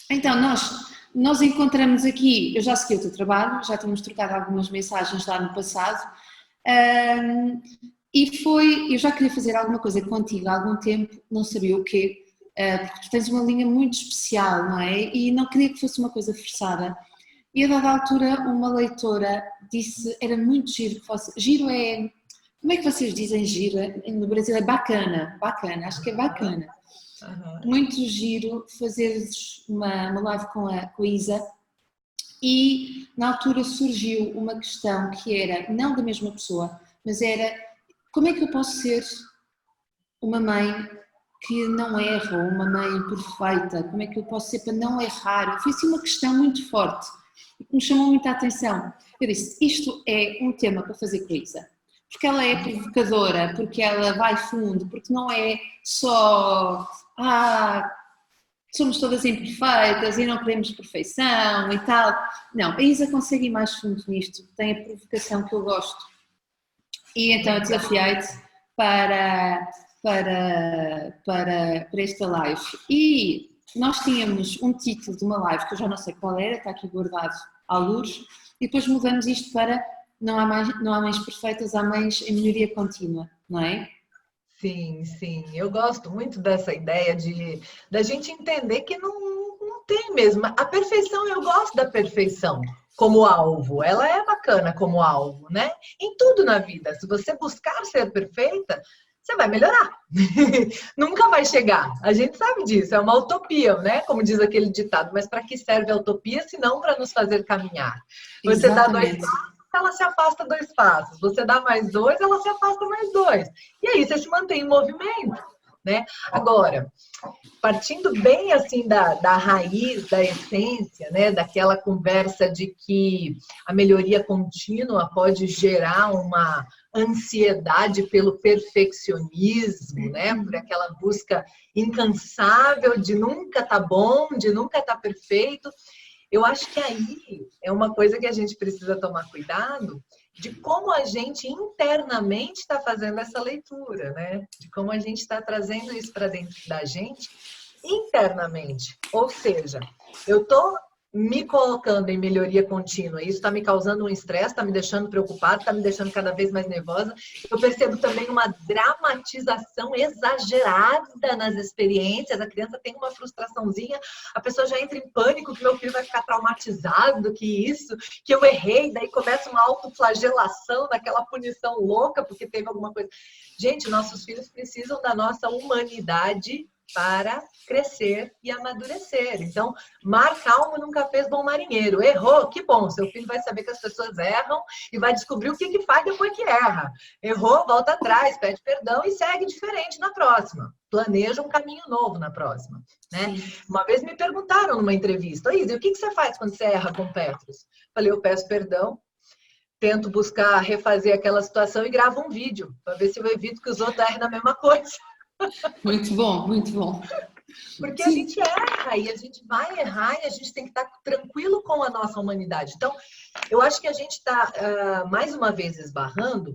Então, nós encontramos aqui, eu já segui o teu trabalho, já tínhamos trocado algumas mensagens lá no passado, ahm, eu já queria fazer alguma coisa contigo há algum tempo, não sabia o quê, porque tu tens uma linha muito especial, não é? E não queria que fosse uma coisa forçada. E a dada altura, uma leitora disse, era muito giro que fosse, giro é, como é que vocês dizem giro? No Brasil é bacana, bacana, acho que é Aham, bacana. aham. Muito giro fazer uma live com a Isa e na altura surgiu uma questão que era, não da mesma pessoa, mas era como é que eu posso ser uma mãe que não erra, ou uma mãe perfeita, como é que eu posso ser para não errar? Foi assim uma questão muito forte e que me chamou muita atenção. Eu disse, isto é um tema para fazer com a Isa, porque ela é provocadora, porque ela vai fundo, porque não é só somos todas imperfeitas e não queremos perfeição e tal. Não, a Isa consegue ir mais fundo nisto, tem a provocação que eu gosto. E então eu Legal. desafiei-te para, para esta live. E nós tínhamos um título de uma live que eu já não sei qual era, está aqui guardado à luz, e depois mudamos isto para não há mães perfeitas, há mães em melhoria contínua, não é? Sim, sim. Eu gosto muito dessa ideia de da gente entender que não tem mesmo. A perfeição, eu gosto da perfeição como alvo. Ela é bacana como alvo, né? Em tudo na vida. Se você buscar ser perfeita, você vai melhorar. Nunca vai chegar. A gente sabe disso. É uma utopia, né? Como diz aquele ditado. Mas para que serve a utopia se não para nos fazer caminhar? Você dá dois Exatamente. ela se afasta 2 passos. Você dá mais 2, ela se afasta mais 2. E aí você se mantém em movimento, né? Agora, partindo bem assim da raiz, da essência, né? Daquela conversa de que a melhoria contínua pode gerar uma ansiedade pelo perfeccionismo, né? Por aquela busca incansável de nunca tá bom, de nunca tá perfeito. Eu acho que aí é uma coisa que a gente precisa tomar cuidado de como a gente internamente está fazendo essa leitura, né? De como a gente está trazendo isso para dentro da gente internamente. Ou seja, eu estou me colocando em melhoria contínua. Isso está me causando um estresse, está me deixando preocupada, está me deixando cada vez mais nervosa. Eu percebo também uma dramatização exagerada nas experiências. A criança tem uma frustraçãozinha, a pessoa já entra em pânico que meu filho vai ficar traumatizado, que isso, que eu errei, daí começa uma autoflagelação, daquela punição louca porque teve alguma coisa. Gente, nossos filhos precisam da nossa humanidade para crescer e amadurecer. Então, mar calmo nunca fez bom marinheiro. Errou, que bom. Seu filho vai saber que as pessoas erram e vai descobrir o que faz depois que erra. Errou, volta atrás, pede perdão e segue diferente na próxima. Planeja um caminho novo na próxima, né? Sim. Uma vez me perguntaram numa entrevista, Isa, o que você faz quando você erra com Petros? Falei, eu peço perdão, tento buscar refazer aquela situação e gravo um vídeo para ver se eu evito que os outros errem na mesma coisa. Muito bom, muito bom. Porque a Sim, gente erra e a gente vai errar e a gente tem que estar tranquilo com a nossa humanidade. Então, eu acho que a gente está, mais uma vez, esbarrando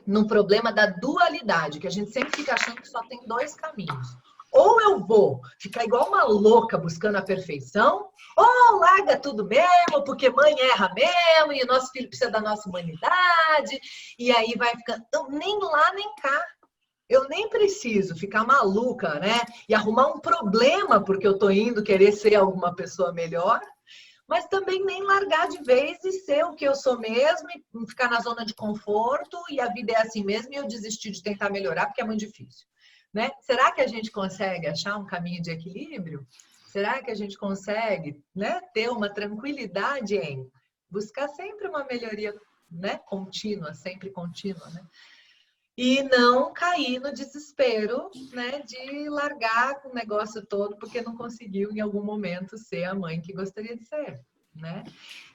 num problema da dualidade, que a gente sempre fica achando que só tem 2 caminhos. Ou eu vou ficar igual uma louca buscando a perfeição, ou larga tudo mesmo, porque mãe erra mesmo, e o nosso filho precisa da nossa humanidade, e aí vai ficando. Então, nem lá nem cá. Eu nem preciso ficar maluca, né? E arrumar um problema porque eu tô indo querer ser alguma pessoa melhor, mas também nem largar de vez e ser o que eu sou mesmo e ficar na zona de conforto e a vida é assim mesmo e eu desistir de tentar melhorar porque é muito difícil, né? Será que a gente consegue achar um caminho de equilíbrio? Será que a gente consegue, né, ter uma tranquilidade em buscar sempre uma melhoria, né, contínua, sempre contínua, né? E não cair no desespero, né, de largar o negócio todo porque não conseguiu em algum momento ser a mãe que gostaria de ser, né?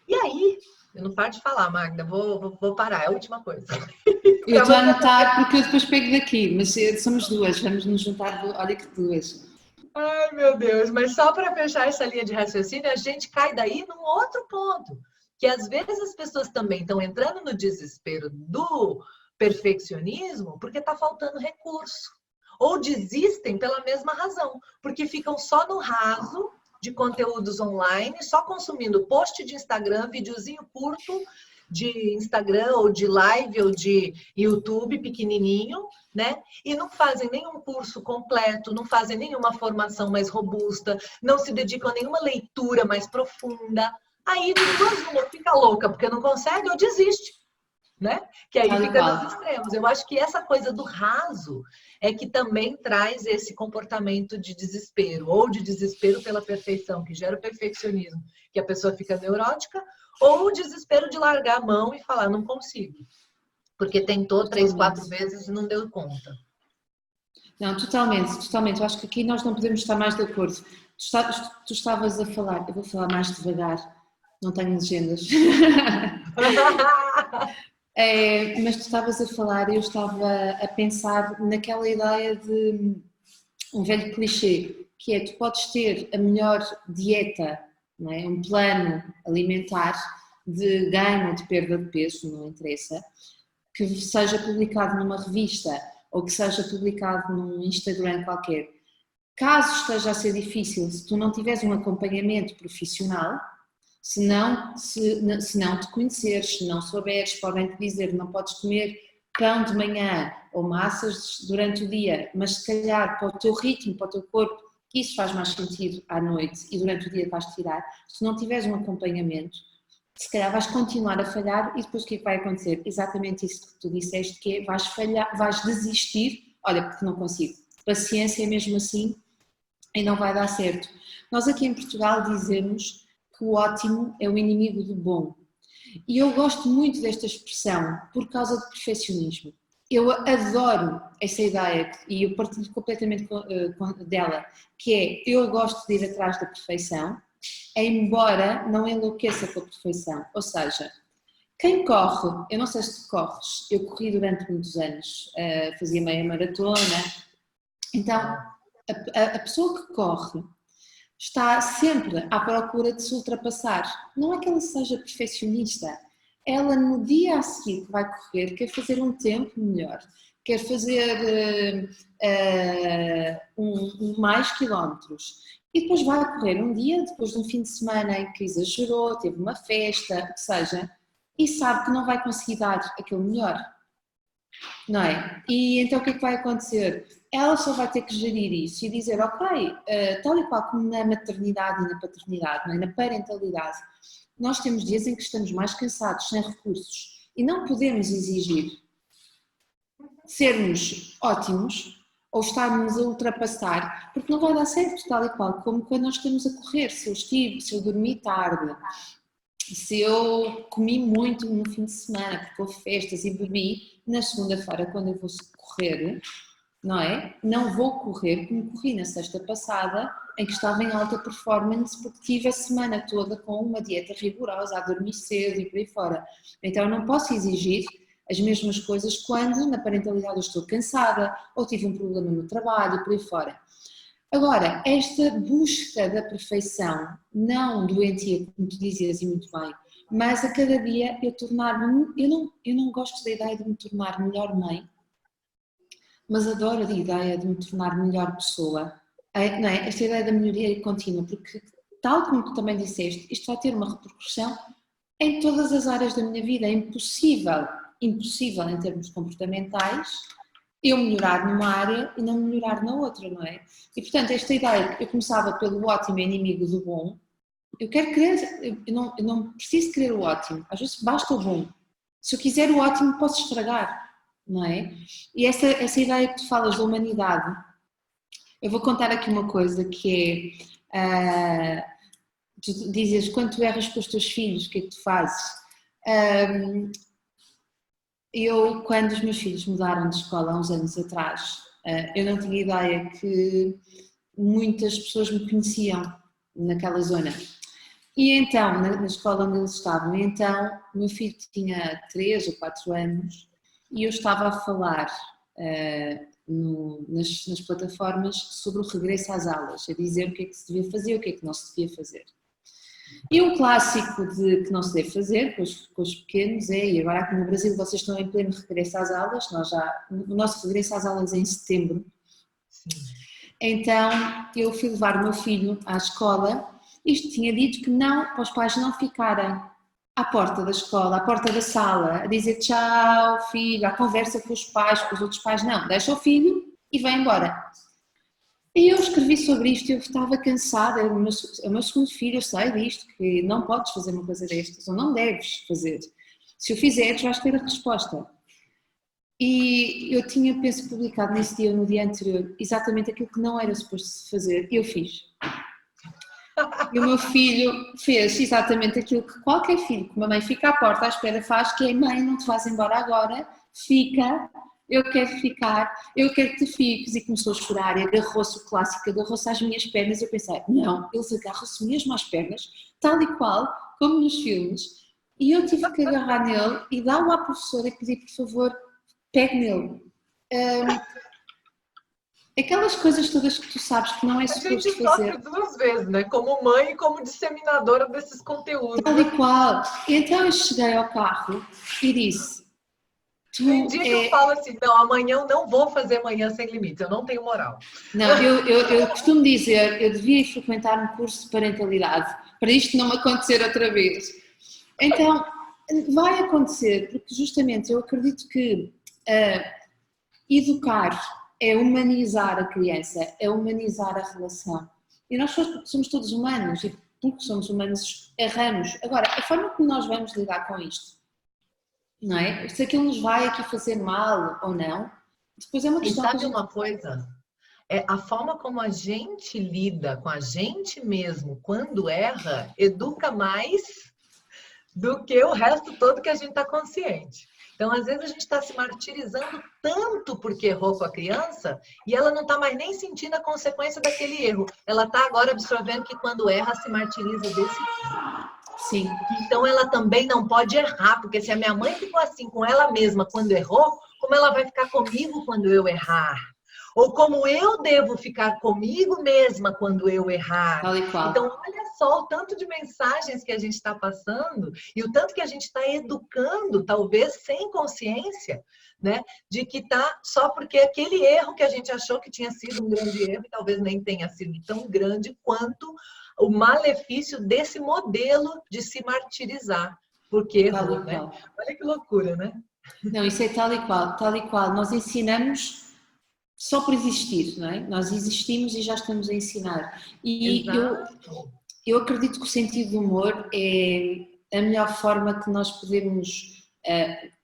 E aí, eu não paro de falar, Magda, vou parar, é a última coisa. eu Para estou a você também. anotar porque eu depois pego daqui, mas somos duas, vamos nos juntar, olha que duas. Ai, meu Deus, mas só para fechar essa linha de raciocínio, a gente cai daí num outro ponto, que às vezes as pessoas também estão entrando no desespero do perfeccionismo porque está faltando recurso. Ou desistem pela mesma razão, porque ficam só no raso de conteúdos online, só consumindo post de Instagram, videozinho curto de Instagram ou de live ou de YouTube pequenininho, né? E não fazem nenhum curso completo, não fazem nenhuma formação mais robusta, não se dedicam a nenhuma leitura mais profunda. Aí, de duas uma, fica louca porque não consegue ou desiste, né? Que aí fica nos extremos. Eu acho que essa coisa do raso é que também traz esse comportamento de desespero, ou de desespero pela perfeição, que gera o perfeccionismo, que a pessoa fica neurótica, ou o desespero de largar a mão e falar, não consigo. Porque tentou 3, 4 vezes e não deu conta. Não, totalmente, totalmente. Eu acho que aqui nós não podemos estar mais de acordo. Tu estavas a falar, eu vou falar mais devagar, não tenho legendas. Mas tu estavas a falar e eu estava a pensar naquela ideia de um velho clichê, que é tu podes ter a melhor dieta, não é? Um plano alimentar de ganho ou de perda de peso, não interessa, que seja publicado numa revista ou que seja publicado num Instagram qualquer. Caso esteja a ser difícil, se tu não tiveres um acompanhamento profissional, se não te conheceres, se não souberes, podem te dizer não podes comer pão de manhã ou massas durante o dia, mas se calhar para o teu ritmo, para o teu corpo, isso faz mais sentido à noite e durante o dia vais tirar. Se não tiveres um acompanhamento, se calhar vais continuar a falhar e depois o que é que vai acontecer? Exatamente isso que tu disseste, que é vais falhar, vais desistir, olha, porque não consigo. Paciência é mesmo assim e não vai dar certo. Nós aqui em Portugal dizemos que o ótimo é o inimigo do bom. E eu gosto muito desta expressão por causa do perfeccionismo. Eu adoro essa ideia e eu partilho completamente dela, que é eu gosto de ir atrás da perfeição, embora não enlouqueça com a perfeição. Ou seja, quem corre, eu não sei se tu corres, eu corri durante muitos anos, fazia meia maratona, então a pessoa que corre está sempre à procura de se ultrapassar. Não é que ela seja perfeccionista, ela no dia a seguir que vai correr quer fazer um tempo melhor, quer fazer mais quilómetros. E depois vai correr um dia, depois de um fim de semana em que exagerou, teve uma festa, o que seja, e sabe que não vai conseguir dar aquele melhor. Não é? E então o que é que vai acontecer? Ela só vai ter que gerir isso e dizer, ok, tal e qual como na maternidade e na paternidade, não é? Na parentalidade, nós temos dias em que estamos mais cansados, sem recursos, e não podemos exigir sermos ótimos ou estarmos a ultrapassar, porque não vai dar certo, tal e qual como quando nós estamos a correr. Se eu dormi tarde, se eu comi muito no fim de semana, porque houve festas e bebi, na segunda-feira, quando eu vou correr, não é? Não vou correr como corri na sexta passada, em que estava em alta performance, porque tive a semana toda com uma dieta rigorosa, a dormir cedo e por aí fora. Então eu não posso exigir as mesmas coisas quando na parentalidade eu estou cansada ou tive um problema no trabalho e por aí fora. Agora, esta busca da perfeição, não doentia, como tu dizias e muito bem, mas a cada dia eu tornar-me, eu não gosto da ideia de me tornar melhor mãe, mas adoro a ideia de me tornar melhor pessoa, não é? Esta ideia da melhoria contínua, porque tal como tu também disseste, isto vai ter uma repercussão em todas as áreas da minha vida, é impossível em termos comportamentais, eu melhorar numa área e não melhorar na outra, não é? E portanto esta ideia, eu começava pelo ótimo inimigo do bom, eu quero querer, eu não preciso querer o ótimo, às vezes basta o bom. Se eu quiser o ótimo posso estragar, não é? E essa ideia que tu falas da humanidade, eu vou contar aqui uma coisa que é, tu dizes, quando tu erras com os teus filhos, o que é que tu fazes? Eu, quando os meus filhos mudaram de escola há uns anos atrás, eu não tinha ideia que muitas pessoas me conheciam naquela zona. E então, na escola onde eles estavam, então, o meu filho tinha 3 ou 4 anos e eu estava a falar nas plataformas sobre o regresso às aulas, a dizer o que é que se devia fazer e o que é que não se devia fazer. E um clássico de que não se deve fazer com os pequenos é, e agora aqui no Brasil vocês estão em pleno regresso às aulas, o nosso regresso às aulas é em setembro. Sim. Então eu fui levar o meu filho à escola Isto tinha dito que não, para os pais não ficarem à porta da escola, à porta da sala, a dizer tchau, filho, à conversa com os pais, com os outros pais, não, deixa o filho e vai embora. E eu escrevi sobre isto, eu estava cansada, é o meu segundo filho, eu sei disto, que não podes fazer uma coisa destas, ou não deves fazer. Se o fizeres, vais ter a resposta. E eu tinha, penso, publicado nesse dia ou no dia anterior, exatamente aquilo que não era suposto fazer, e eu fiz. E o meu filho fez exatamente aquilo que qualquer filho, que uma mãe fica à porta à espera faz, que é: mãe, não te vais embora agora, fica, eu quero ficar, eu quero que tu fiques. E começou a chorar, e agarrou-se, o clássico, agarrou-se às minhas pernas. Eu pensei: não, eles agarram-se mesmo às pernas, tal e qual, como nos filmes. E eu tive que agarrar nele e dar-o à professora e pedir, por favor, pegue nele. Aquelas coisas todas que tu sabes que não é A gente suposto sofre fazer. duas vezes, né? Como mãe e como disseminadora desses conteúdos. Tal e qual. Então eu cheguei ao carro e disse: Tem tu dia que eu falo assim, não, amanhã eu não vou fazer Manhã Sem Limites, eu não tenho moral. Não, eu costumo dizer, eu devia ir frequentar um curso de parentalidade para isto não me acontecer outra vez. Então, vai acontecer, porque justamente eu acredito que educar é humanizar a criança, é humanizar a relação. E nós somos todos humanos, e porque somos humanos, erramos. Agora, a forma como nós vamos lidar com isto, não é? Se aquilo nos vai aqui fazer mal ou não, depois é uma E questão que a sabe gente... uma coisa? É a forma como a gente lida com a gente mesmo quando erra, educa mais do que o resto todo que a gente está consciente. Então, às vezes, a gente está se martirizando tanto porque errou com a criança e ela não está mais nem sentindo a consequência daquele erro. Ela está agora absorvendo que quando erra, se martiriza desse. Sim. Então, ela também não pode errar, porque se a minha mãe ficou assim com ela mesma quando errou, como ela vai ficar comigo quando eu errar? Ou como eu devo ficar comigo mesma quando eu errar? Tal e qual. Então, olha só o tanto de mensagens que a gente está passando e o tanto que a gente está educando, talvez sem consciência, né? De que tá só porque aquele erro que a gente achou que tinha sido um grande erro, e talvez nem tenha sido tão grande quanto o malefício desse modelo de se martirizar, porque errou, né? Olha que loucura, né? Não, isso é tal e qual, tal e qual. Nós ensinamos só por existir, não é? Nós existimos e já estamos a ensinar. E eu acredito que o sentido do humor é a melhor forma que nós podemos...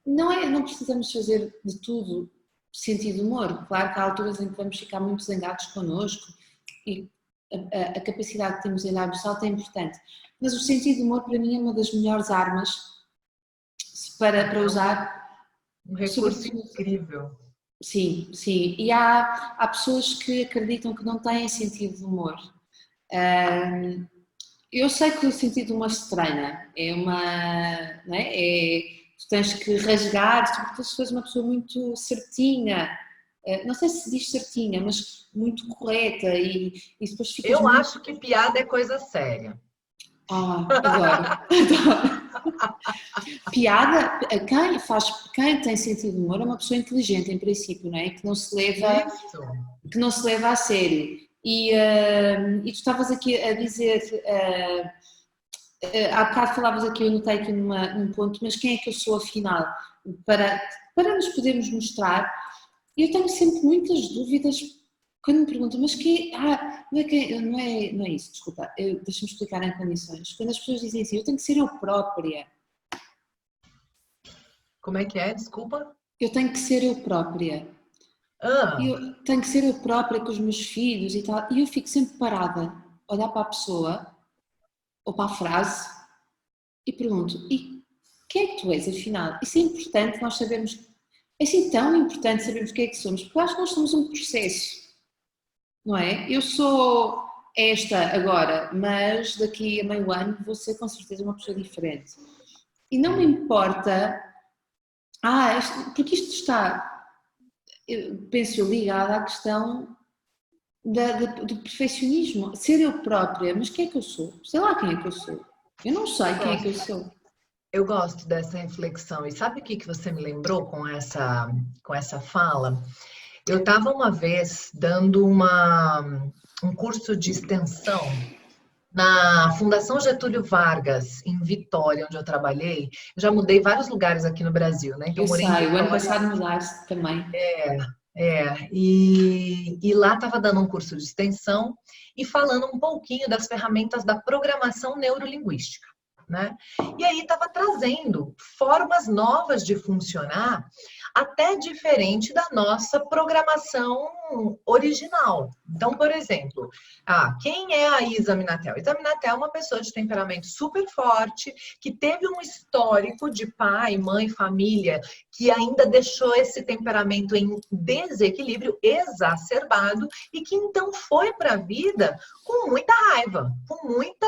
não precisamos fazer de tudo sentido de humor. Claro que há alturas em que vamos ficar muito zangados connosco e a capacidade que temos em dar o salto é importante. Mas o sentido de humor, para mim, é uma das melhores armas para usar. Um recurso incrível. Sim, sim. E há pessoas que acreditam que não têm sentido de humor. Eu sei que o sentido de humor se treina. É uma... Não é? Tu tens que rasgar, sobretudo se fores uma pessoa muito certinha. Não sei se diz certinha, mas muito correta e depois ficas Eu muito... acho que piada é coisa séria. Adoro. Piada, quem tem sentido de humor é uma pessoa inteligente, em princípio, não é? Que não se leva a sério. E tu estavas aqui a dizer, há bocado falavas aqui, eu notei aqui num ponto, mas quem é que eu sou afinal? Para nos podermos mostrar, eu tenho sempre muitas dúvidas quando me perguntam, mas não é isso, desculpa, deixa-me explicar em condições. Quando as pessoas dizem assim, eu tenho que ser eu própria. Como é que é? Desculpa. Eu tenho que ser eu própria. Eu tenho que ser eu própria com os meus filhos e tal. E eu fico sempre parada, olhar para a pessoa ou para a frase e pergunto: e quem é que tu és, afinal? Isso é importante nós sabermos. É assim tão importante sabermos o que é que somos, porque eu acho que nós somos um processo, não é? Eu sou esta agora, mas daqui a meio ano vou ser com certeza uma pessoa diferente. E não me importa, porque isto está, penso, ligado à questão do perfeccionismo. Ser eu própria, mas quem é que eu sou? Sei lá quem é que eu sou. Eu não sei quem é que eu sou. Eu gosto dessa reflexão. E sabe o que você me lembrou com essa fala? Eu estava uma vez dando um curso de extensão Na Fundação Getúlio Vargas, em Vitória, onde eu trabalhei. Eu já mudei vários lugares aqui no Brasil, né? Então, Eu eu morei em sei, o ano Vitória. passado mudaste também. E lá estava dando um curso de extensão e falando um pouquinho das ferramentas da programação neurolinguística, né? E aí estava trazendo formas novas de funcionar, até diferente da nossa programação original. Então, por exemplo, quem é a Isa Minatel? Isa Minatel é uma pessoa de temperamento super forte, que teve um histórico de pai, mãe, família, que ainda deixou esse temperamento em desequilíbrio exacerbado e que então foi para a vida com muita raiva, com muita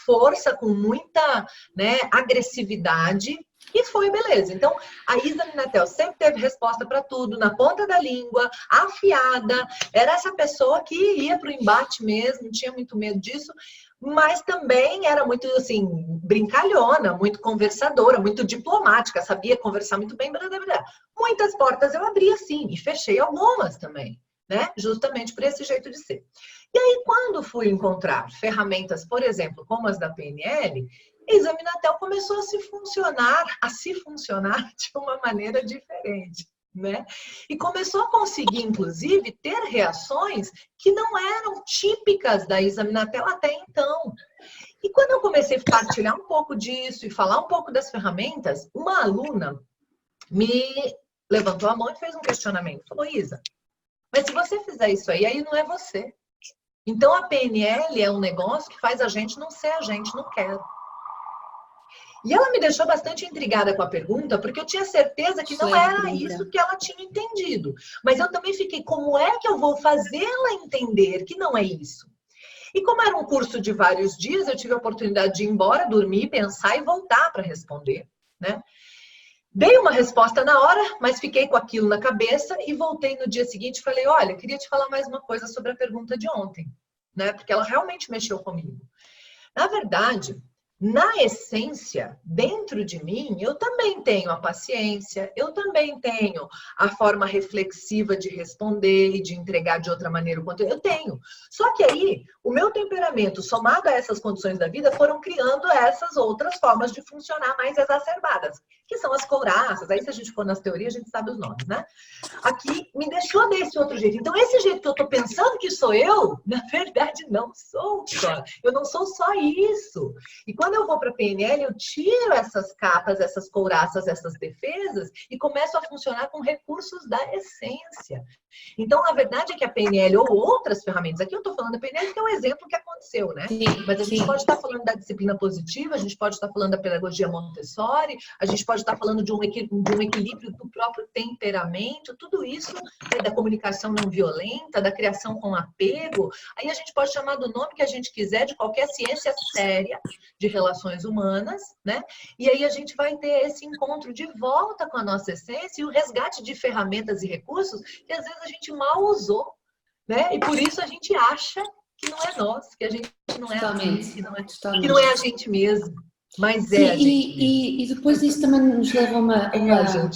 força, com muita, né, agressividade. E foi, beleza. Então, a Isa Minatel sempre teve resposta para tudo, na ponta da língua, afiada. Era essa pessoa que ia para o embate mesmo, não tinha muito medo disso, mas também era muito, assim, brincalhona, muito conversadora, muito diplomática, sabia conversar muito bem, blá, blá, blá. Muitas portas eu abri, sim, e fechei algumas também, né? Justamente por esse jeito de ser. E aí, quando fui encontrar ferramentas, por exemplo, como as da PNL, Isa Minatel começou a se funcionar de uma maneira diferente, né? E começou a conseguir, inclusive, ter reações que não eram típicas da Isa Minatel até então. E quando eu comecei a partilhar um pouco disso e falar um pouco das ferramentas, uma aluna me levantou a mão e fez um questionamento. Falou, Isa, mas se você fizer isso aí não é você. Então a PNL é um negócio que faz a gente não ser a gente, não quero. E ela me deixou bastante intrigada com a pergunta, porque eu tinha certeza que não era isso que ela tinha entendido. Mas eu também fiquei, como é que eu vou fazê-la entender que não é isso? E como era um curso de vários dias, eu tive a oportunidade de ir embora, dormir, pensar e voltar para responder, né? Dei uma resposta na hora, mas fiquei com aquilo na cabeça e voltei no dia seguinte e falei, olha, queria te falar mais uma coisa sobre a pergunta de ontem, né? Porque ela realmente mexeu comigo. Na verdade, na essência, dentro de mim, eu também tenho a paciência, eu também tenho a forma reflexiva de responder e de entregar de outra maneira o conteúdo. Eu tenho. Só que aí, o meu temperamento, somado a essas condições da vida, foram criando essas outras formas de funcionar mais exacerbadas, que são as couraças. Aí, se a gente for nas teorias, a gente sabe os nomes, né? Aqui me deixou desse outro jeito. Então, esse jeito que eu tô pensando que sou eu, na verdade, não sou só. Eu não sou só isso. E quando eu vou para a PNL, eu tiro essas capas, essas couraças, essas defesas e começo a funcionar com recursos da essência. Então, na verdade, é que a PNL ou outras ferramentas, aqui eu estou falando da PNL que é um exemplo que aconteceu, né? Sim, mas a gente sim. pode estar falando da disciplina positiva, a gente pode estar falando da pedagogia Montessori, a gente pode estar falando de um equilíbrio do próprio temperamento, tudo isso, né, da comunicação não violenta, da criação com apego. Aí a gente pode chamar do nome que a gente quiser, de qualquer ciência séria de relações humanas, né? E aí a gente vai ter esse encontro de volta com a nossa essência e o resgate de ferramentas e recursos que às vezes a gente mal usou, né? E por isso a gente acha que não é nós, que a gente não é assim, que não é a gente mesmo. Mas Sim, é a gente mesmo. e depois isso também nos leva É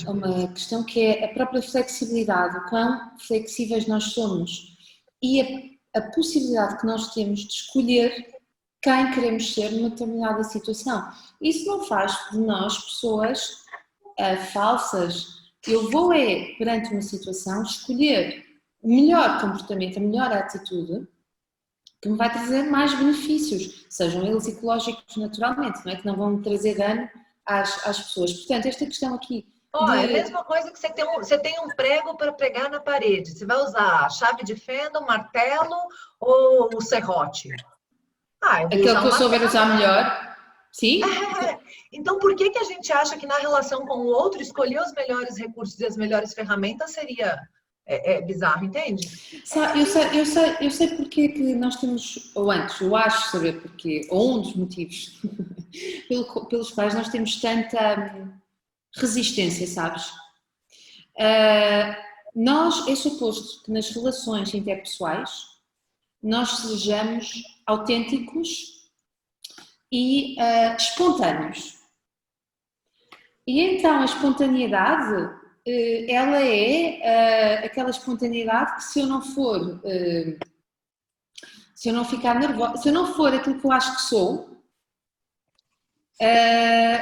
a uma questão que é a própria flexibilidade, o quão flexíveis nós somos e a possibilidade que nós temos de escolher quem queremos ser numa determinada situação. Isso não faz de nós pessoas falsas. Eu vou perante uma situação, escolher o melhor comportamento, a melhor atitude, que me vai trazer mais benefícios, sejam eles ecológicos naturalmente, não é? Que não vão trazer dano às pessoas. Portanto, esta questão aqui É a mesma coisa que você tem um prego para pregar na parede. Você vai usar a chave de fenda, o martelo ou o serrote? Eu vou aquele usar que o eu souber martelo. usar melhor, sim? Então, por que a gente acha que na relação com o outro, escolher os melhores recursos e as melhores ferramentas seria bizarro, entende? Eu sei porque que nós temos, ou antes, eu acho saber porque, ou um dos motivos pelos quais nós temos tanta resistência, sabes? É suposto que nas relações interpessoais nós sejamos autênticos e espontâneos. E então a espontaneidade, ela é aquela espontaneidade que se eu não for Se eu não ficar nervosa, se eu não for aquilo que eu acho que sou,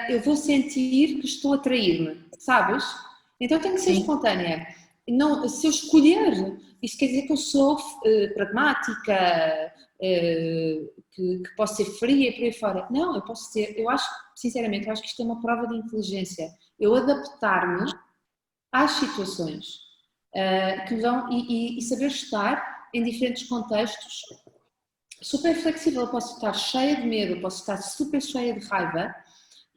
eu vou sentir que estou a trair-me, sabes? Então eu tenho que ser Sim. espontânea. Não, se eu escolher, isso quer dizer que eu sou pragmática, que posso ser fria e por aí fora. Não, eu posso ser, eu acho, sinceramente, eu acho que isto é uma prova de inteligência. Eu adaptar-me às situações que vão e saber estar em diferentes contextos super flexível. Eu posso estar cheia de medo, posso estar super cheia de raiva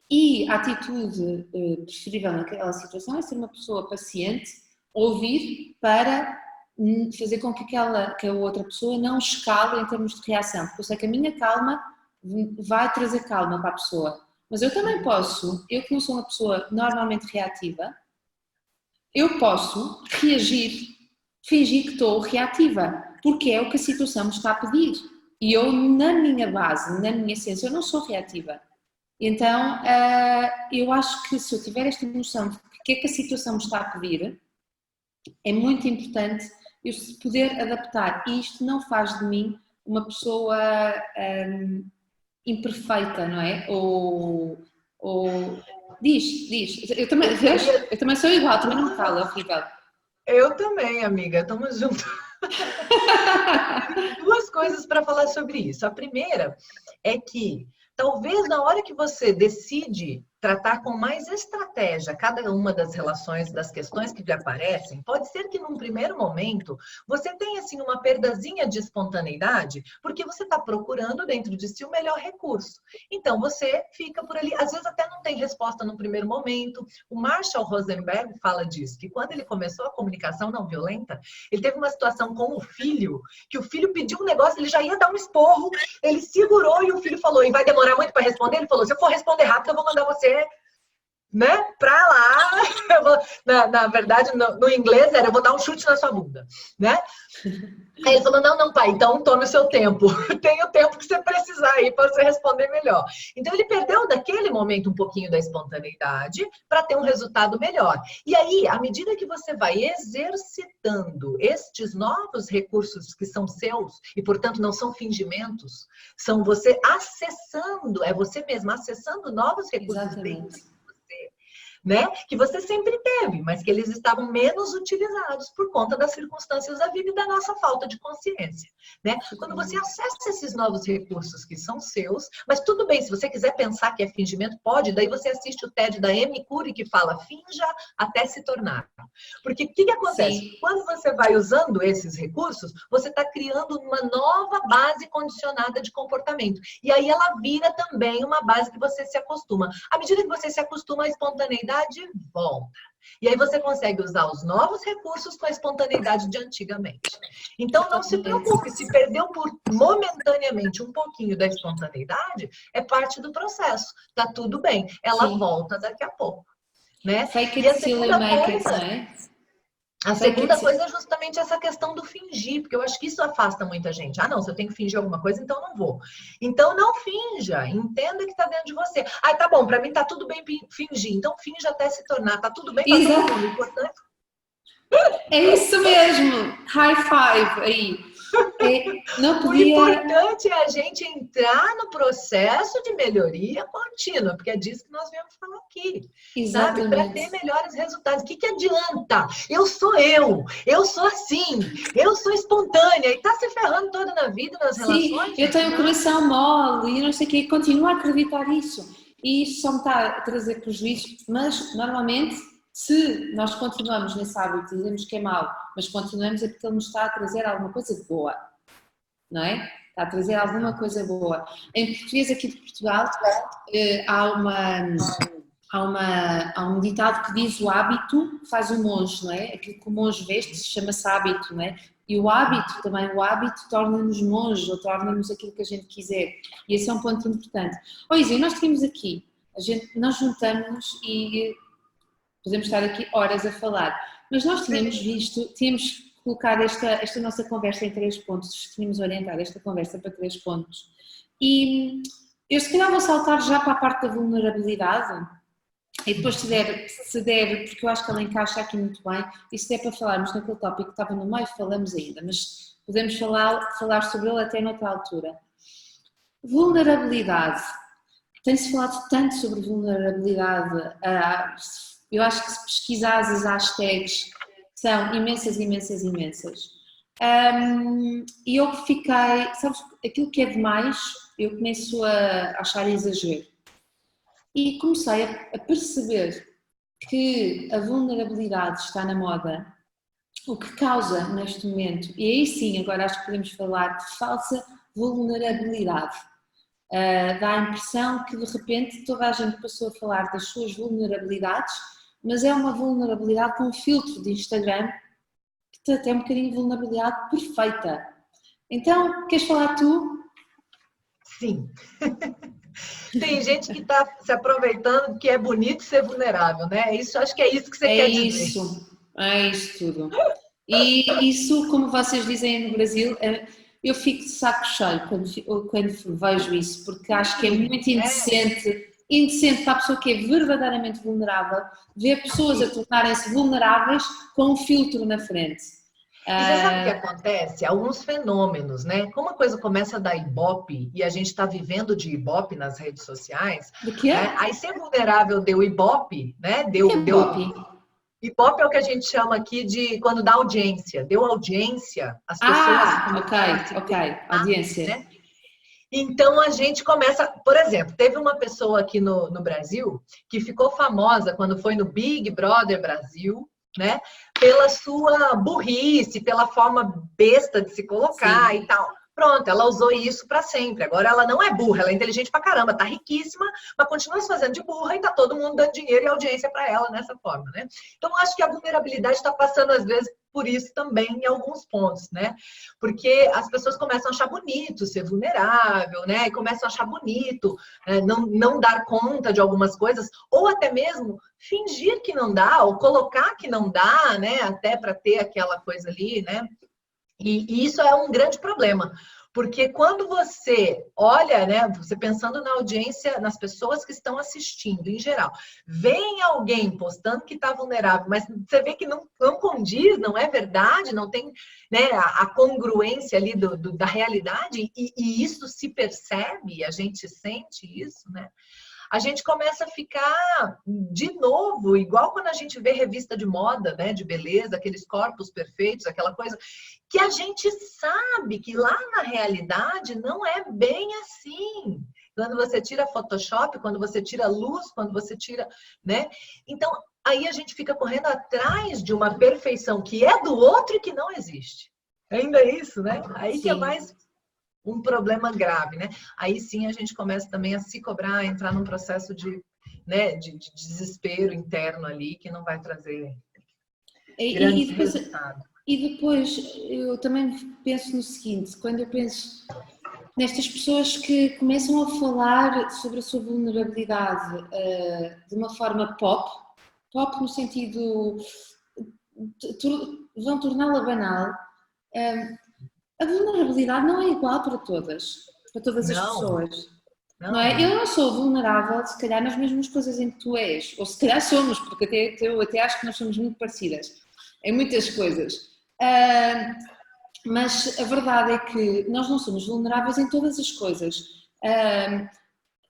e a atitude preferível naquela situação é ser uma pessoa paciente, ouvir para fazer com que a outra pessoa não escale em termos de reação, porque eu sei que a minha calma vai trazer calma para a pessoa. Mas eu também posso, eu que não sou uma pessoa normalmente reativa, eu posso reagir, fingir que estou reativa, porque é o que a situação me está a pedir. E eu, na minha base, na minha essência, eu não sou reativa. Então, eu acho que se eu tiver esta noção de que é que a situação me está a pedir, é muito importante eu poder adaptar. E isto não faz de mim uma pessoa imperfeita, não é? Ou diz. Eu também sou igual, também não me calo, é horrível. Eu também, amiga, estamos juntos. Duas coisas para falar sobre isso. A primeira é que talvez na hora que você decide tratar com mais estratégia cada uma das relações, das questões que lhe aparecem, pode ser que num primeiro momento você tenha assim uma perdazinha de espontaneidade, porque você está procurando dentro de si o melhor recurso. Então você fica por ali, às vezes até não tem resposta no primeiro momento. O Marshall Rosenberg fala disso, que quando ele começou a comunicação não violenta, ele teve uma situação com o filho, que o filho pediu um negócio, ele já ia dar um esporro, ele segurou e o filho falou, e vai demorar muito para responder? Ele falou, se eu for responder rápido, eu vou mandar você, né, pra lá. Na verdade, no inglês era, eu vou dar um chute na sua bunda, né? Aí ele falou, não, pai, então tome o seu tempo. Tem o tempo que você precisar aí para você responder melhor. Então ele perdeu daquele momento um pouquinho da espontaneidade para ter um resultado melhor. E aí, à medida que você vai exercitando estes novos recursos que são seus, e portanto não são fingimentos, são você acessando, é você mesmo acessando novos recursos dentro de você, né? Que você sempre teve, mas que eles estavam menos utilizados por conta das circunstâncias da vida e da nossa falta de consciência, né? Quando você acessa esses novos recursos que são seus, mas tudo bem, se você quiser pensar que é fingimento, pode, daí você assiste o TED da Amy Cuddy que fala finja até se tornar. Porque o que acontece? Sim. Quando você vai usando esses recursos, você está criando uma nova base condicionada de comportamento. E aí ela vira também uma base que você se acostuma. À medida que você se acostuma, a espontaneidade volta. E aí você consegue usar os novos recursos com a espontaneidade de antigamente. Então não se preocupe, se perdeu momentaneamente um pouquinho da espontaneidade, é parte do processo. Tá tudo bem, ela volta daqui a pouco, né? Fake E a it till you segunda make it, não coisa, é? a segunda coisa é justamente essa questão do fingir, porque eu acho que isso afasta muita gente. Ah, não, se eu tenho que fingir alguma coisa, então não vou. Então não finja, entenda que está dentro de você. Ah, tá bom, para mim tá tudo bem fingir, então finja até se tornar, tá tudo bem para todo mundo. Importante. É isso mesmo, high five aí. Não O importante é a gente entrar no processo de melhoria contínua, porque é disso que nós viemos falar aqui. Exatamente. Sabe? Para ter melhores resultados. O que adianta? Eu sou assim, eu sou espontânea e está se ferrando toda na vida, nas relações. Sim, eu tenho o coração mole e não sei o quê, continuo a acreditar nisso. E isso só me está a trazer prejuízos, mas normalmente, se nós continuamos nesse hábito e dizemos que é mau, mas continuamos é porque ele nos está a trazer alguma coisa boa, não é? Está a trazer alguma coisa boa. Em português aqui de Portugal há um ditado que diz o hábito faz o monge, não é? Aquilo que o monge veste chama-se hábito, não é? E o hábito torna-nos monges ou torna-nos aquilo que a gente quiser. E esse é um ponto importante. Isa, nós tínhamos aqui, nós juntamos e podemos estar aqui horas a falar, mas nós tínhamos colocado esta nossa conversa em 3 pontos, tínhamos orientado esta conversa para 3 pontos. E eu se calhar vou saltar já para a parte da vulnerabilidade, E depois se der, porque eu acho que ela encaixa aqui muito bem, e se der para falarmos naquele tópico que estava no meio, falamos ainda, mas podemos falar sobre ele até noutra altura. Vulnerabilidade. Tem-se falado tanto sobre vulnerabilidade, eu acho que se pesquisares as hashtags, são imensas, imensas, imensas. E eu fiquei, sabes, aquilo que é demais, eu começo a achar exagero. E comecei a perceber que a vulnerabilidade está na moda, o que causa neste momento, e aí sim, agora acho que podemos falar de falsa vulnerabilidade. Dá a impressão que de repente toda a gente passou a falar das suas vulnerabilidades, mas é uma vulnerabilidade com um filtro de Instagram que até é um bocadinho de vulnerabilidade perfeita. Então, queres falar tu? Sim. Tem gente que está se aproveitando que é bonito ser vulnerável, né? Isso, acho que é isso que você quer dizer. É isso tudo. E isso, como vocês dizem no Brasil, eu fico de saco cheio quando vejo isso, porque acho que é muito indecente para a pessoa que é verdadeiramente vulnerável, ver pessoas a tornarem-se vulneráveis com um filtro na frente. E você sabe o que acontece? Alguns fenômenos, né? Como a coisa começa a dar ibope e a gente está vivendo de ibope nas redes sociais, Do que é? né? Aí ser vulnerável deu ibope, né? Ibope? Ibope é o que a gente chama aqui de quando dá audiência. Deu audiência, as pessoas ok, audiência. né? Então a gente começa, por exemplo, teve uma pessoa aqui no Brasil que ficou famosa quando foi no Big Brother Brasil, né? Pela sua burrice, pela forma besta de se colocar. Sim. E tal. Pronto, ela usou isso para sempre. Agora ela não é burra, ela é inteligente pra caramba, tá riquíssima, mas continua se fazendo de burra e tá todo mundo dando dinheiro e audiência para ela nessa forma, né? Então acho que a vulnerabilidade está passando às vezes por isso também em alguns pontos, né? Porque as pessoas começam a achar bonito ser vulnerável, né? E começam a achar bonito não dar conta de algumas coisas, ou até mesmo fingir que não dá, ou colocar que não dá, né? Até para ter aquela coisa ali, né? E isso é um grande problema, porque quando você olha, né, você pensando na audiência, nas pessoas que estão assistindo em geral, vem alguém postando que está vulnerável, mas você vê que não condiz, não é verdade, não tem, né, a congruência ali da realidade, e isso se percebe, a gente sente isso, né? A gente começa a ficar de novo, igual quando a gente vê revista de moda, né, de beleza, aqueles corpos perfeitos, aquela coisa, que a gente sabe que lá na realidade não é bem assim. Quando você tira Photoshop, quando você tira luz, quando você tira, né? Então, aí a gente fica correndo atrás de uma perfeição que é do outro e que não existe. Ainda é isso, né? Aí que é mais um problema grave, né? Aí sim a gente começa também a se cobrar, a entrar num processo de desespero interno ali que não vai trazer grandes resultados. E depois eu também penso no seguinte, quando eu penso nestas pessoas que começam a falar sobre a sua vulnerabilidade de uma forma pop no sentido vão torná-la banal. A vulnerabilidade não é igual para todas as pessoas. Não é? Eu não sou vulnerável, se calhar, nas mesmas coisas em que tu és. Ou se calhar somos, porque eu até acho que nós somos muito parecidas em muitas coisas. Mas a verdade é que nós não somos vulneráveis em todas as coisas.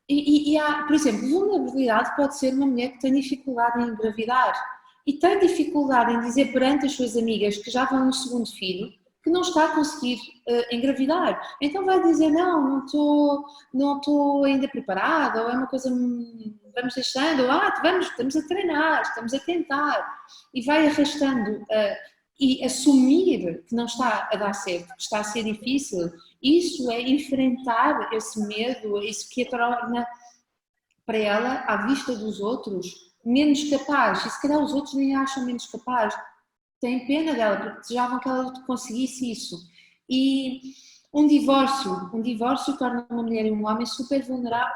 E há, por exemplo, vulnerabilidade pode ser uma mulher que tem dificuldade em engravidar e tem dificuldade em dizer perante as suas amigas que já vão no segundo filho que não está a conseguir engravidar. Então vai dizer, não estou ainda preparada, ou é uma coisa, vamos deixando, estamos a treinar, estamos a tentar, e vai arrastando, e assumir que não está a dar certo, que está a ser difícil, isso é enfrentar esse medo, isso que a torna para ela, à vista dos outros, menos capaz, e se calhar os outros nem a acham menos capaz, têm pena dela, porque desejavam que ela conseguisse isso. E um divórcio torna uma mulher e um homem super vulnerável,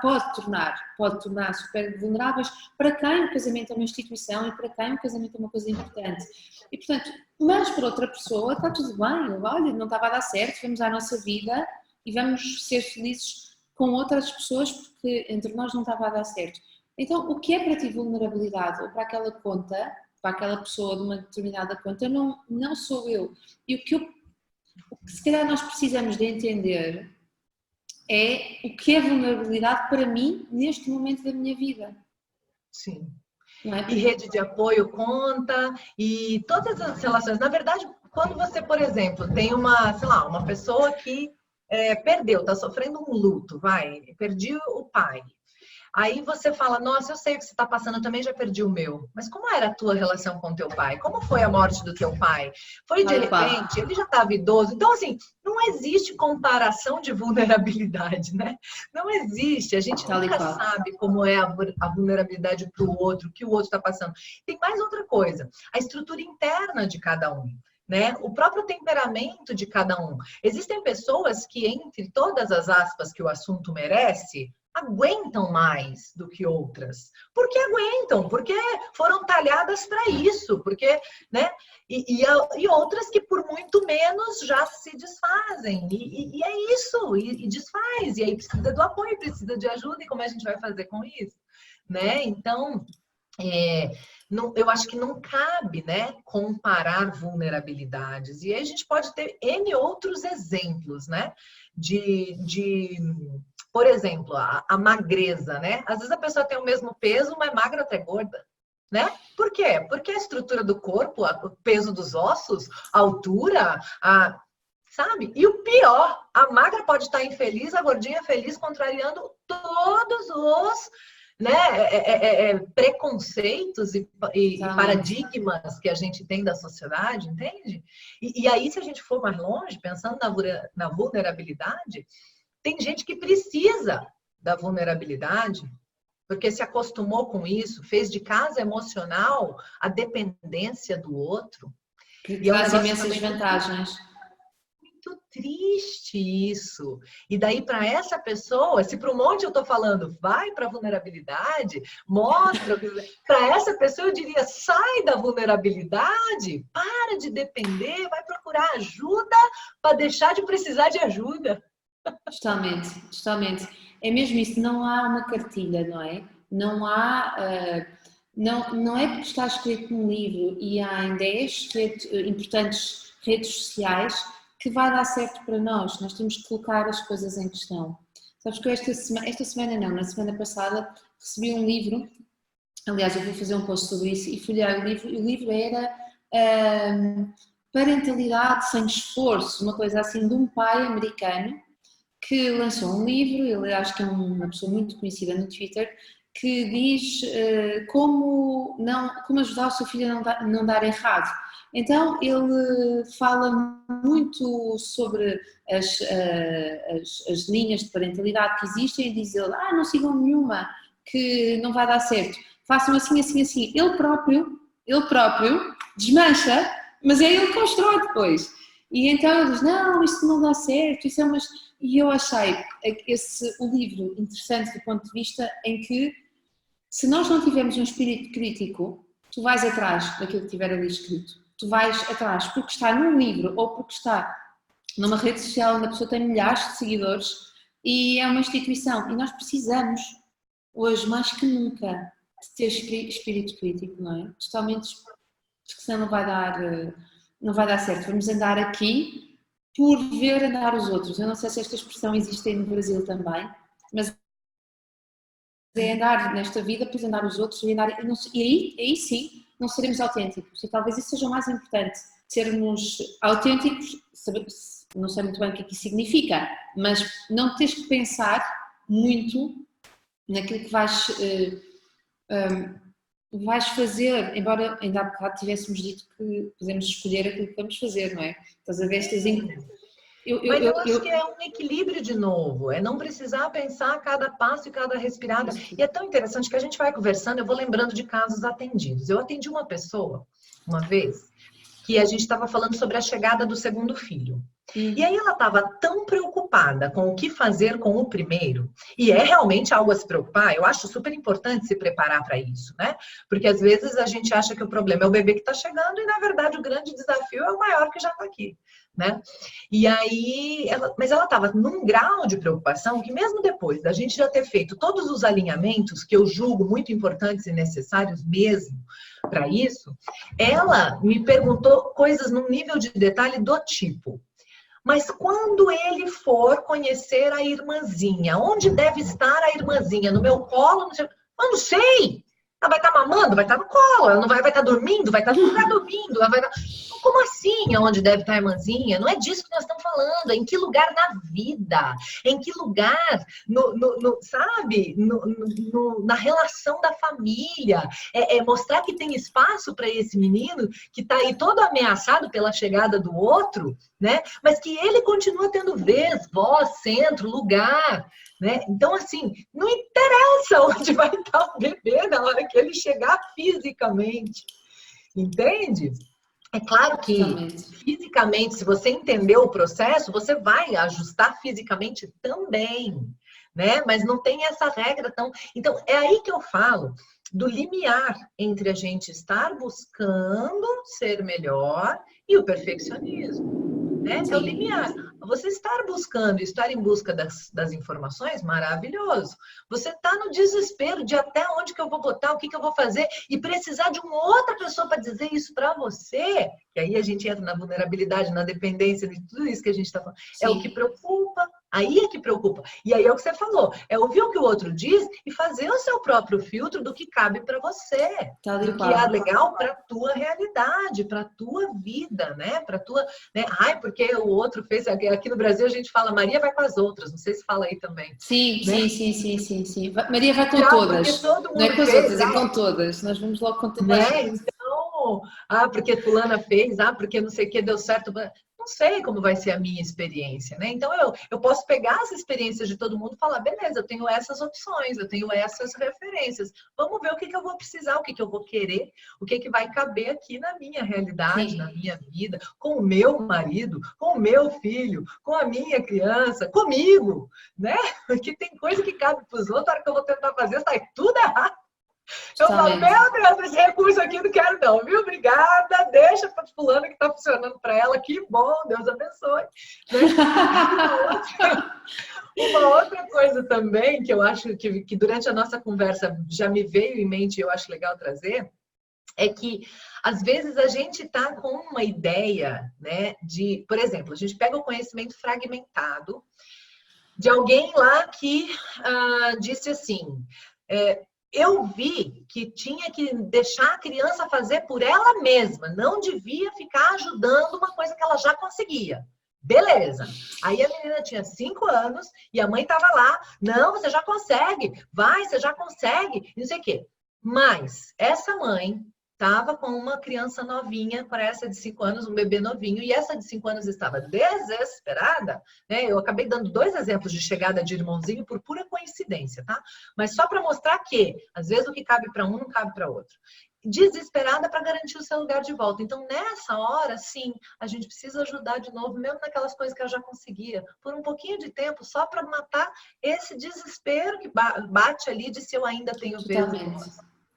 pode tornar super vulneráveis para quem o casamento é uma instituição e para quem o casamento é uma coisa importante. E portanto, mas para outra pessoa está tudo bem, olha, não estava a dar certo, vamos à nossa vida e vamos ser felizes com outras pessoas porque entre nós não estava a dar certo. Então, o que é para ti vulnerabilidade ou para aquela conta, para aquela pessoa de uma determinada conta, não sou eu. E o que se calhar nós precisamos de entender é o que é vulnerabilidade para mim neste momento da minha vida. Sim. Não é? E rede de apoio conta, e todas as relações. Na verdade, quando você, por exemplo, tem sei lá, uma pessoa que perdeu, está sofrendo um luto, perdi o pai. Aí você fala, nossa, eu sei o que você está passando, eu também já perdi o meu. Mas como era a tua relação com teu pai? Como foi a morte do teu pai? Foi de repente? Ele já estava idoso? Então, assim, não existe comparação de vulnerabilidade, né? Não existe. A gente nunca sabe como é a vulnerabilidade para o outro, o que o outro está passando. Tem mais outra coisa, a estrutura interna de cada um. Né? O próprio temperamento de cada um. Existem pessoas que, entre todas as aspas que o assunto merece, aguentam mais do que outras. Porque aguentam, porque foram talhadas para isso, porque, né? E outras que por muito menos já se desfazem. E é isso, e desfaz. E aí precisa do apoio, precisa de ajuda, e como a gente vai fazer com isso? Né? Então, eu acho que não cabe, né, comparar vulnerabilidades. E aí a gente pode ter N outros exemplos, né? Por exemplo, a magreza, né? Às vezes a pessoa tem o mesmo peso, mas magra até gorda, né? Por quê? Porque a estrutura do corpo, o peso dos ossos, a altura, sabe? E o pior, a magra pode estar infeliz, a gordinha feliz, contrariando todos os, né, preconceitos e paradigmas que a gente tem da sociedade, entende? E aí, se a gente for mais longe, pensando na vulnerabilidade, tem gente que precisa da vulnerabilidade, porque se acostumou com isso, fez de casa emocional a dependência do outro. Que traz imensas vantagens. Muito triste isso. E daí, para essa pessoa, se para um monte eu estou falando, vai para a vulnerabilidade, mostra. Para essa pessoa, eu diria, sai da vulnerabilidade, para de depender, vai procurar ajuda para deixar de precisar de ajuda. Totalmente, totalmente. É mesmo isso, não há uma cartilha, não é? Não há, não é porque está escrito num livro e há em 10 importantes redes sociais que vai dar certo para nós. Nós temos que colocar as coisas em questão. Sabes que eu esta semana não, na semana passada recebi um livro, aliás eu vou fazer um post sobre isso e folhei o livro, e o livro era Parentalidade sem Esforço, uma coisa assim de um pai americano que lançou um livro, ele acho que é uma pessoa muito conhecida no Twitter, que diz como ajudar o seu filho a não dar errado. Então ele fala muito sobre as linhas de parentalidade que existem e diz ele, não sigam nenhuma, que não vai dar certo. Façam assim, assim, assim. Ele próprio desmancha, mas é ele que constrói depois. E então ele diz, não, isto não dá certo, isso é umas... E eu achei o livro interessante do ponto de vista em que, se nós não tivermos um espírito crítico, tu vais atrás daquilo que estiver ali escrito. Tu vais atrás porque está num livro ou porque está numa rede social onde a pessoa tem milhares de seguidores e é uma instituição. E nós precisamos, hoje mais que nunca, de ter espírito crítico, não é? Totalmente, porque senão não vai dar certo. Vamos andar aqui por ver andar os outros. Eu não sei se esta expressão existe aí no Brasil também, mas é andar nesta vida, depois andar os outros e aí sim não seremos autênticos. E talvez isso seja o mais importante, sermos autênticos, não sei muito bem o que isso significa, mas não tens que pensar muito naquilo que vais fazer, embora ainda há bocado tivéssemos dito que podemos escolher aquilo que vamos fazer, não é? Estás a ver estas... Mas eu acho que é um equilíbrio de novo, é não precisar pensar cada passo e cada respirada. E é tão interessante que a gente vai conversando, eu vou lembrando de casos atendidos. Eu atendi uma pessoa, uma vez, que a gente estava falando sobre a chegada do segundo filho. E aí ela estava tão preocupada com o que fazer com o primeiro, e é realmente algo a se preocupar, eu acho super importante se preparar para isso, né? Porque às vezes a gente acha que o problema é o bebê que está chegando e na verdade o grande desafio é o maior que já está aqui, né? E aí, mas ela estava num grau de preocupação que mesmo depois da gente já ter feito todos os alinhamentos, que eu julgo muito importantes e necessários mesmo para isso, ela me perguntou coisas num nível de detalhe do tipo: mas quando ele for conhecer a irmãzinha, onde deve estar a irmãzinha? No meu colo? Eu não sei! Ela vai estar mamando, vai estar no colo, ela não vai estar dormindo, vai estar no lugar dormindo, ela vai estar... Como assim, onde deve estar a irmãzinha? Não é disso que nós estamos falando. Em que lugar na vida? Em que lugar, sabe? Na relação da família. É mostrar que tem espaço para esse menino que está aí todo ameaçado pela chegada do outro, né? Mas que ele continua tendo vez, voz, centro, lugar, né? Então, assim, não interessa onde vai estar o bebê na hora que ele chegar fisicamente, entende? É claro que fisicamente, se você entender o processo, você vai ajustar fisicamente também, né? Mas não tem essa regra tão... Então, é aí que eu falo do limiar entre a gente estar buscando ser melhor e o perfeccionismo, né? É o limiar. Você estar buscando, estar em busca das informações, maravilhoso. Você está no desespero de até onde que eu vou botar, o que eu vou fazer, e precisar de uma outra pessoa para dizer isso para você, que aí a gente entra na vulnerabilidade, na dependência, de tudo isso que a gente está falando. Sim. É o que preocupa. Aí é que preocupa. E aí é o que você falou. É ouvir o que o outro diz e fazer o seu próprio filtro do que cabe para você. Do que é legal para a tua realidade, para a tua vida, né? Para tua, né? Ai, porque o outro fez... Aqui no Brasil a gente fala Maria vai com as outras. Não sei se fala aí também. Sim, né? sim. Maria vai com todas. Não é com as outras, é com todas. Nós vamos logo com todas. Né? Então, porque fulana fez, porque não sei o que deu certo. Não sei como vai ser a minha experiência, né? Então, eu posso pegar as experiências de todo mundo e falar, beleza, eu tenho essas opções, eu tenho essas referências. Vamos ver o que eu vou precisar, o que eu vou querer, o que vai caber aqui na minha realidade, Sim. na minha vida, com o meu marido, com o meu filho, com a minha criança, comigo, né? Porque tem coisa que cabe para os outros, a hora que eu vou tentar fazer, sai tudo errado. Eu falo, meu Deus, esse recurso aqui não quero não, viu? Obrigada, deixa para fulano que está funcionando para ela, que bom, Deus abençoe. Né? Uma outra coisa também que eu acho que durante a nossa conversa já me veio em mente e eu acho legal trazer, é que às vezes a gente está com uma ideia, né, de, por exemplo, a gente pega o conhecimento fragmentado de alguém lá que disse assim... eu vi que tinha que deixar a criança fazer por ela mesma, não devia ficar ajudando uma coisa que ela já conseguia. Beleza. Aí a menina tinha 5 anos e a mãe estava lá, não, você já consegue, vai, você já consegue, não sei o quê. Mas essa mãe estava com uma criança novinha, para essa de 5 anos, um bebê novinho, e essa de 5 anos estava desesperada, né? Eu acabei dando 2 exemplos de chegada de irmãozinho por pura coincidência, tá? Mas só para mostrar que, às vezes, o que cabe para um não cabe para outro. Desesperada para garantir o seu lugar de volta. Então, nessa hora, sim, a gente precisa ajudar de novo, mesmo naquelas coisas que eu já conseguia, por um pouquinho de tempo, só para matar esse desespero que bate ali de se eu ainda tenho vez.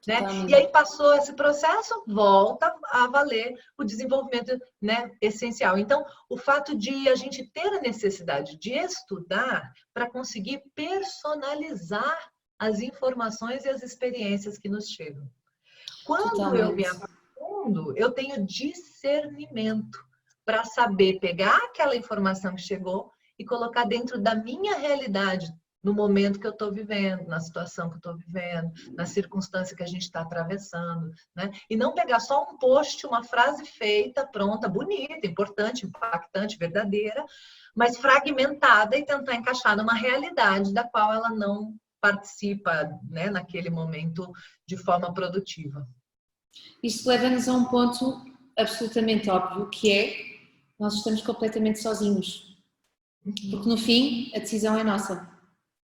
Né? E aí passou esse processo, volta a valer o desenvolvimento, né, essencial. Então, o fato de a gente ter a necessidade de estudar para conseguir personalizar as informações e as experiências que nos chegam. Quando eu me aprofundo, eu tenho discernimento para saber pegar aquela informação que chegou e colocar dentro da minha realidade, no momento que eu estou vivendo, na situação que eu estou vivendo, na circunstância que a gente está atravessando, né? E não pegar só um post, uma frase feita, pronta, bonita, importante, impactante, verdadeira, mas fragmentada e tentar encaixar numa realidade da qual ela não participa, né, naquele momento de forma produtiva. Isso leva-nos a um ponto absolutamente óbvio, que é nós estamos completamente sozinhos. Porque no fim a decisão é nossa.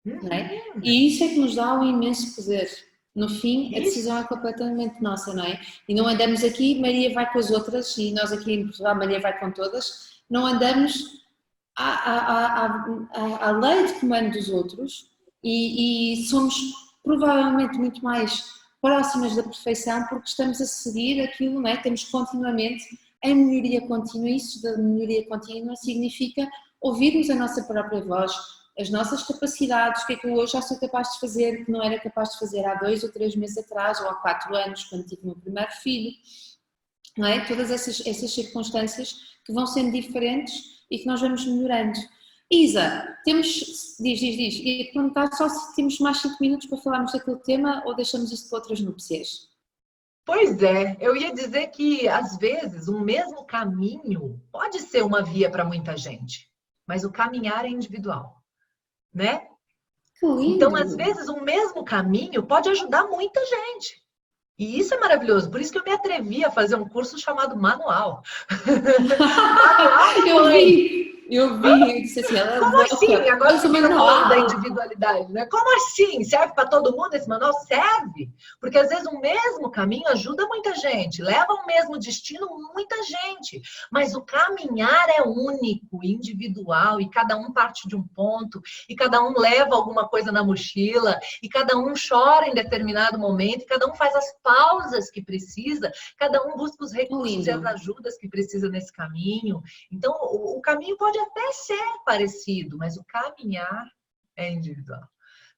Não é? E isso é que nos dá um imenso poder. No fim, a decisão é completamente nossa, não é? E não andamos aqui, Maria vai com as outras, e nós aqui em Portugal, Maria vai com todas. Não andamos à lei de comando dos outros e somos provavelmente muito mais próximas da perfeição porque estamos a seguir aquilo, não é? Temos continuamente em melhoria contínua. Isso da melhoria contínua significa ouvirmos a nossa própria voz, as nossas capacidades, o que é que eu hoje já sou capaz de fazer, que não era capaz de fazer há 2 ou 3 meses atrás, ou há 4 anos, quando tive o meu primeiro filho, não é? Todas essas circunstâncias que vão sendo diferentes e que nós vamos melhorando. Isa, diz, ia-te perguntar só se temos mais 5 minutos para falarmos daquele tema ou deixamos isso para outras núpcias? Pois é, eu ia dizer que às vezes um mesmo caminho pode ser uma via para muita gente, mas o caminhar é individual, né? Que Então, lindo! às vezes, um mesmo caminho pode ajudar muita gente. E isso é maravilhoso. Por isso que eu me atrevi a fazer um curso chamado Manual. Manual de Mãe. Eu vi, eu disse assim, ela é Como assim? louca, Agora mas que o a gente está falando da manual! individualidade, né? Como assim? Serve para todo mundo esse manual? Serve! Porque às vezes o mesmo caminho ajuda muita gente, leva ao mesmo destino muita gente. Mas o caminhar é único, individual, e cada um parte de um ponto, e cada um leva alguma coisa na mochila, e cada um chora em determinado momento, e cada um faz as pausas que precisa, cada um busca os recursos e as Lindo. ajudas que precisa nesse caminho. Então, o caminho pode até ser parecido, mas o caminhar é individual,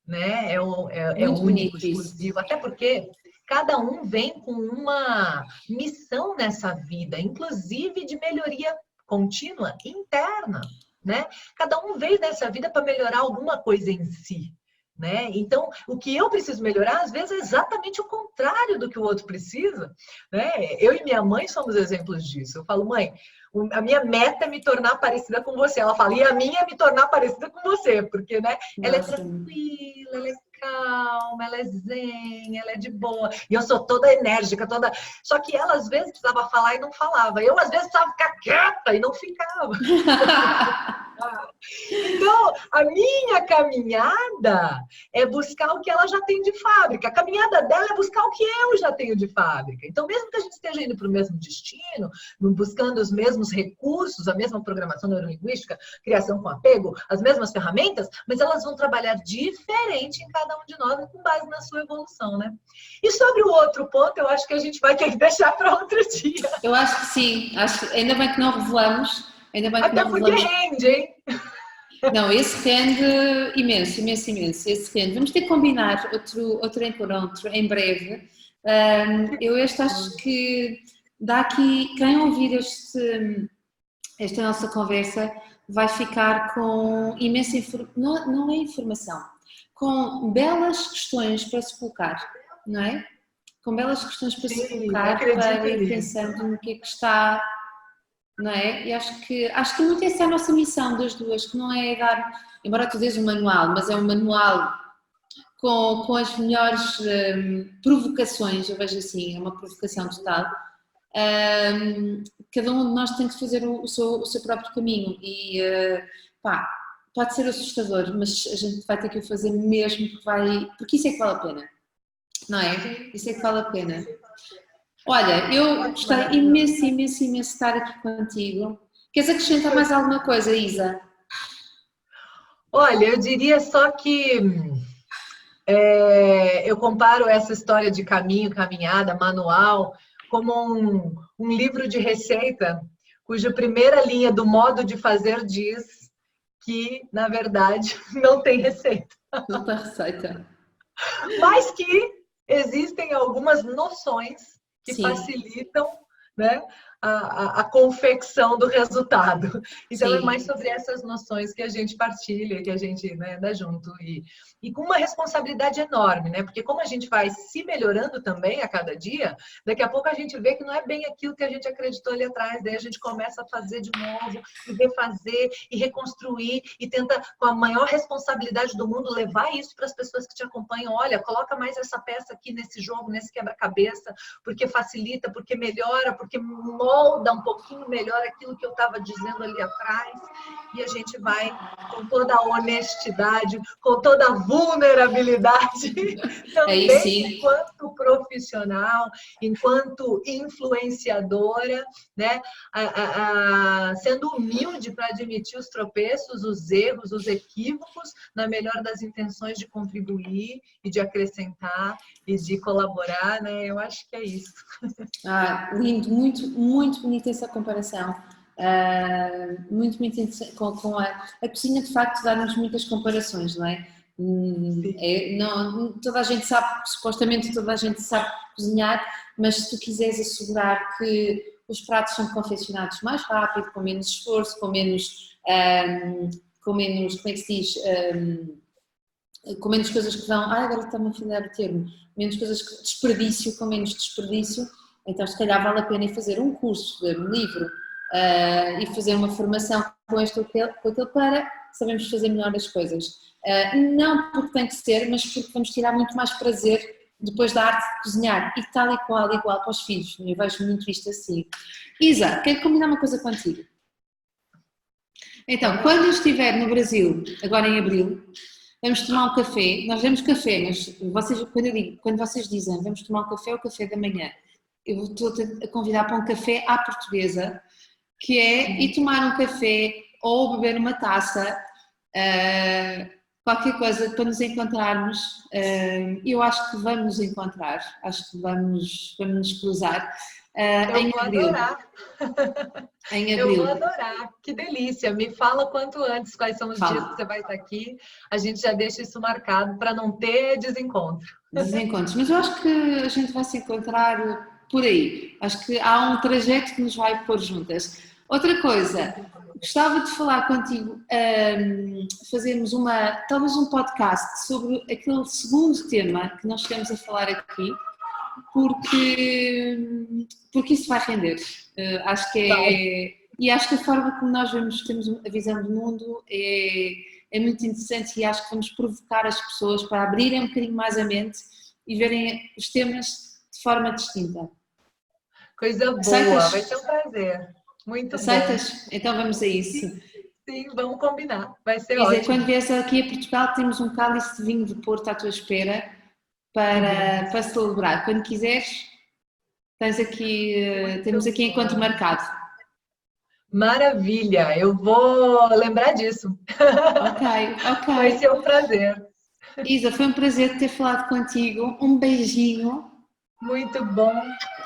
né? É Muito único, bonito isso. exclusivo, até porque cada um vem com uma missão nessa vida, inclusive de melhoria contínua interna, né? Cada um veio nessa vida para melhorar alguma coisa em si. Né? Então, o que eu preciso melhorar, às vezes, é exatamente o contrário do que o outro precisa. Né? Eu e minha mãe somos exemplos disso. Eu falo, mãe, a minha meta é me tornar parecida com você. Ela fala, e a minha é me tornar parecida com você, porque né, ela é Nossa. tranquila, ela é calma, ela é zen, ela é de boa. E eu sou toda enérgica, toda. Só que ela, às vezes, precisava falar e não falava. Eu, às vezes, precisava ficar quieta e não ficava. Então, a minha caminhada é buscar o que ela já tem de fábrica. A caminhada dela é buscar o que eu já tenho de fábrica. Então, mesmo que a gente esteja indo para o mesmo destino, buscando os mesmos recursos, a mesma programação neurolinguística, criação com apego, as mesmas ferramentas, mas elas vão trabalhar diferente em cada um de nós com base na sua evolução, né? E sobre o outro ponto, eu acho que a gente vai ter que deixar para outro dia. Eu acho que sim, ainda bem que não revelamos, ainda bem que Até não porque revelamos. rende, hein? Não, esse rende imenso, imenso, imenso. Esse rende. Vamos ter que combinar outro encontro em breve. Eu acho que dá aqui, quem ouvir esta nossa conversa vai ficar com imensa informação, não é informação, com belas questões para se colocar, não é? Com belas questões para se Sim, colocar, acredito para ir nisso. pensando no que é que está, não é? E acho que muito essa é a nossa missão das duas, que não é dar, embora tu dês um manual, mas é um manual com as melhores provocações, eu vejo assim, é uma provocação total. Cada um de nós tem que fazer o seu próprio caminho e pá, pode ser assustador, mas a gente vai ter que o fazer mesmo porque isso é que vale a pena, não é? Isso é que vale a pena. Olha, eu gostei imenso, imenso, imenso de estar aqui contigo. Queres acrescentar mais alguma coisa, Isa? Olha, eu diria só que eu comparo essa história de caminho, caminhada, manual, como um livro de receita, cuja primeira linha do modo de fazer diz que, na verdade, não tem receita, Não tem receita. mas que existem algumas noções que Sim, facilitam, né, a confecção do resultado. Então, é mais sim. sobre essas noções que a gente partilha, que a gente, né, dá junto. E com uma responsabilidade enorme, né? Porque como a gente vai se melhorando também a cada dia, daqui a pouco a gente vê que não é bem aquilo que a gente acreditou ali atrás. Daí a gente começa a fazer de novo, e refazer, e reconstruir, e tenta, com a maior responsabilidade do mundo, levar isso para as pessoas que te acompanham. Olha, coloca mais essa peça aqui nesse jogo, nesse quebra-cabeça, porque facilita, porque melhora, porque molda um pouquinho melhor aquilo que eu estava dizendo ali atrás. E a gente vai com toda a honestidade, com toda a vulnerabilidade, Aí também sim. enquanto profissional, enquanto influenciadora, né? Sendo humilde para admitir os tropeços, os erros, os equívocos, na melhor das intenções de contribuir e de acrescentar e de colaborar, né? Eu acho que é isso. Lindo, muito, muito muito bonita essa comparação. Muito, muito interessante. Com a cozinha, de facto, dá-nos muitas comparações, não é? Não, toda a gente sabe, supostamente toda a gente sabe cozinhar, mas se tu quiseres assegurar que os pratos são confeccionados mais rápido, com menos esforço, com menos, como é que se diz, com menos coisas que vão, agora está-me a falhar o termo, menos coisas que desperdício, com menos desperdício, então se calhar vale a pena ir fazer um curso, ler um livro e fazer uma formação com este ou aquele para sabermos fazer melhor as coisas. Não porque tem que ser, mas porque vamos tirar muito mais prazer depois da arte de cozinhar e tal e igual para os filhos. Eu vejo muito isto assim. Isa, quero combinar uma coisa contigo. Então, quando eu estiver no Brasil, agora em abril, vamos tomar um café. Nós damos café, mas quando vocês dizem vamos tomar um café, é o café da manhã. Eu estou a convidar para um café à portuguesa, que é ir tomar um café ou beber uma taça, qualquer coisa para nos encontrarmos. Eu acho que vamos nos encontrar, acho que vamos nos cruzar em abril. Adorar. Em abril. Eu vou adorar, que delícia. Me fala quanto antes quais são os dias que você vai estar aqui. A gente já deixa isso marcado para não ter desencontro. Desencontros, mas eu acho que a gente vai se encontrar por aí. Acho que há um trajeto que nos vai pôr juntas. Outra coisa, gostava de falar contigo, fazermos talvez um podcast sobre aquele segundo tema que nós chegamos a falar aqui, porque isso vai render. Acho que e acho que a forma como nós temos a visão do mundo é muito interessante e acho que vamos provocar as pessoas para abrirem um bocadinho mais a mente e verem os temas de forma distinta. Coisa boa, Aceitas? vai ser um prazer. Muito Aceitas? bom. Então vamos a isso. Sim, vamos combinar. Vai ser Isa, ótimo. quando vieres aqui a Portugal, temos um cálice de vinho de Porto à tua espera para celebrar. Quando quiseres, temos aqui encontro marcado. Maravilha, eu vou lembrar disso. Ok. Vai ser um prazer. Isa, foi um prazer ter falado contigo. Um beijinho. Muito bom.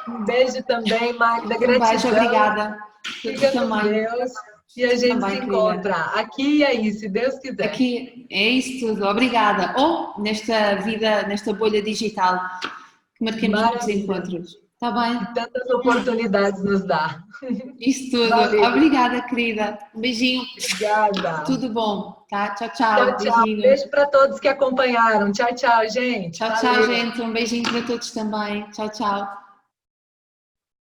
Um beijo também, Magda. Gratidão. Um beijo, obrigada. Fica com Deus. E a gente se encontra aqui e aí, se Deus quiser. Aqui é isso tudo. Obrigada. Ou nesta vida, nesta bolha digital, que marquemos muitos encontros. Está bem? E tantas oportunidades nos dá. Isso tudo. Valeu. Obrigada, querida. Um beijinho. Obrigada. Tudo bom, tá? Tchau. Tchau. Beijinho. Beijo para todos que acompanharam. Tchau, gente. Tchau, gente. Um beijinho para todos também. Tchau.